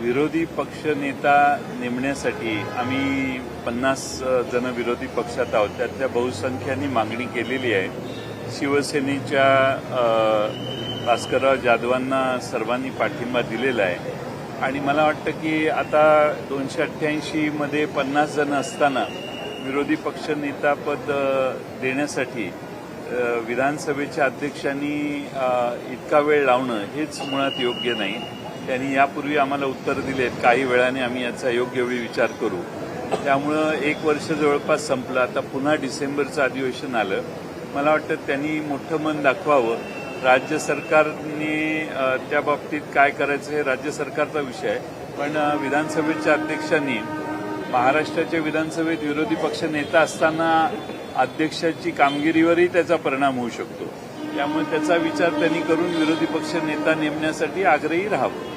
विरोधी पक्षनेता नेमण्यासाठी आम्ही 50 जण विरोधी पक्षात आहोत. त्यातल्या बहुसंख्याने मागणी केलेली आहे. शिवसेनेच्या भास्करराव जाधवांना सर्वांनी पाठिंबा दिलेला आहे आणि मला वाटतं की आता 288 मध्ये 50 जण असताना विरोधी पक्षनेतापद देण्यासाठी विधानसभेच्या अध्यक्षांनी इतका वेळ लावणं हेच मुळात योग्य नाही. त्यांनी यापूर्वी आम्हाला उत्तर दिलेत, काही वेळाने आम्ही याचा योग्य वेळी विचार करू. त्यामुळं 1 वर्ष जवळपास संपलं. आता पुन्हा डिसेंबरचं अधिवेशन आलं. मला वाटतं त्यांनी मोठं मन दाखवावं. राज्य सरकारने त्या बाबतीत काय करायचं हे राज्य सरकारचा विषय आहे, पण विधानसभेच्या अध्यक्षांनी महाराष्ट्राच्या विधानसभेत विरोधी पक्ष नेता असताना अध्यक्षाची कामगिरीवरही त्याचा परिणाम होऊ शकतो. त्यामुळे त्याचा विचार त्यांनी करून विरोधी पक्ष नेता नेमण्यासाठी आग्रही राहावं.